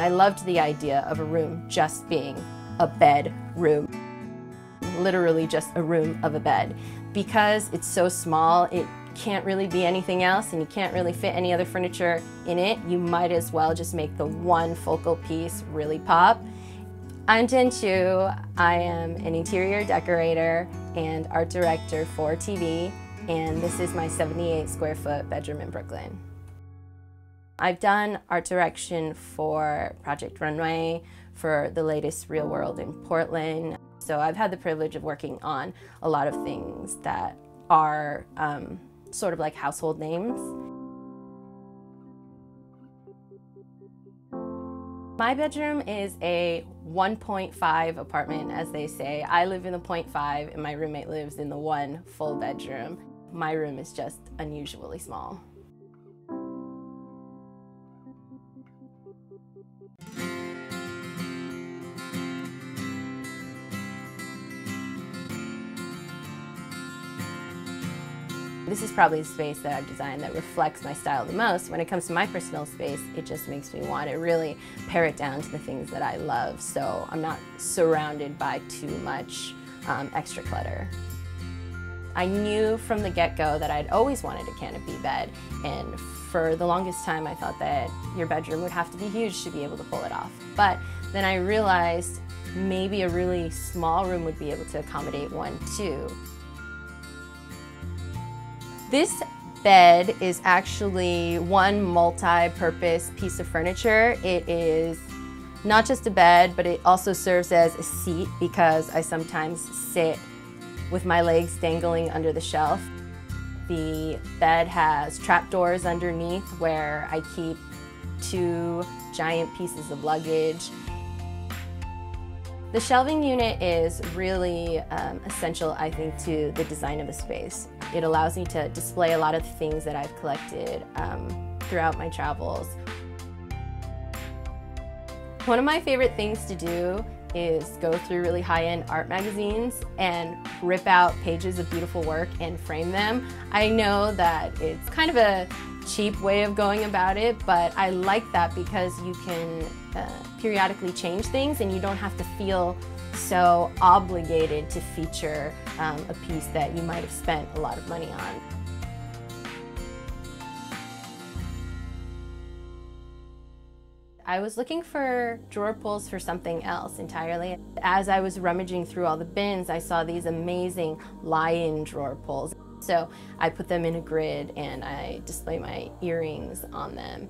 I loved the idea of a room just being a bedroom, literally just a room of a bed. Because it's so small, it can't really be anything else and you can't really fit any other furniture in it. You might as well just make the one focal piece really pop. I'm Jen Chu. I am an interior decorator and art director for TV, and this is my 78 square foot bedroom in Brooklyn. I've done art direction for Project Runway, for the latest Real World in Portland. So I've had the privilege of working on a lot of things that are sort of like household names. My bedroom is a 1.5 apartment, as they say. I live in the 0.5 and my roommate lives in the 1 full bedroom. My room is just unusually small. This is probably the space that I've designed that reflects my style the most. When it comes to my personal space, it just makes me want to really pare it down to the things that I love, so I'm not surrounded by too much extra clutter. I knew from the get-go that I'd always wanted a canopy bed, and for the longest time I thought that your bedroom would have to be huge to be able to pull it off. But then I realized maybe a really small room would be able to accommodate one too. This bed is actually one multi-purpose piece of furniture. It is not just a bed, but it also serves as a seat because I sometimes sit with my legs dangling under the shelf. The bed has trapdoors underneath where I keep 2 giant pieces of luggage. The shelving unit is really essential, I think, to the design of the space. It allows me to display a lot of the things that I've collected throughout my travels. One of my favorite things to do is go through really high-end art magazines and rip out pages of beautiful work and frame them. I know that it's kind of a cheap way of going about it, but I like that because you can periodically change things and you don't have to feel so obligated to feature a piece that you might have spent a lot of money on. I was looking for drawer pulls for something else entirely. As I was rummaging through all the bins, I saw these amazing lie-in drawer pulls. So I put them in a grid and I display my earrings on them.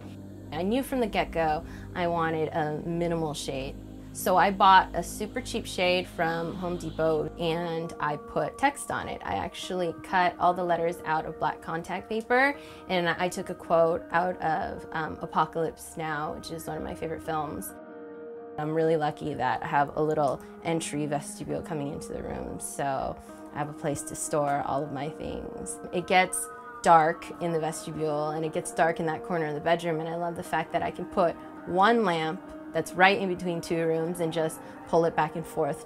I knew from the get-go I wanted a minimal shade. So I bought a super cheap shade from Home Depot and I put text on it. I actually cut all the letters out of black contact paper and I took a quote out of Apocalypse Now, which is one of my favorite films. I'm really lucky that I have a little entry vestibule coming into the room, so I have a place to store all of my things. It gets dark in the vestibule and it gets dark in that corner of the bedroom, and I love the fact that I can put one lamp that's right in between 2 rooms and just pull it back and forth.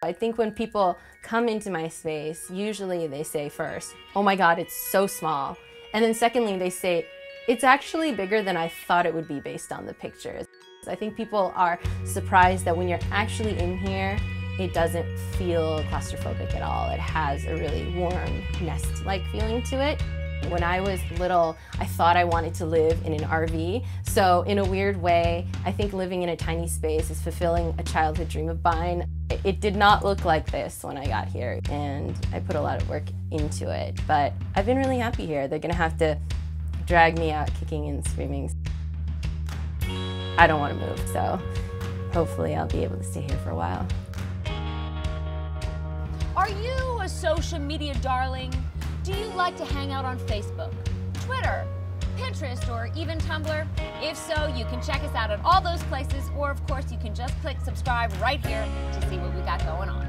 I think when people come into my space, usually they say first, "Oh my God, it's so small." And then secondly, they say, "It's actually bigger than I thought it would be based on the pictures." I think people are surprised that when you're actually in here, it doesn't feel claustrophobic at all. It has a really warm, nest-like feeling to it. When I was little, I thought I wanted to live in an RV. So in a weird way, I think living in a tiny space is fulfilling a childhood dream of mine. It did not look like this when I got here, and I put a lot of work into it. But I've been really happy here. They're gonna have to drag me out kicking and screaming. I don't want to move, so hopefully I'll be able to stay here for a while. Are you a social media darling? Do you like to hang out on Facebook, Twitter, Pinterest, or even Tumblr? If so, you can check us out at all those places, or of course you can just click subscribe right here to see what we got going on.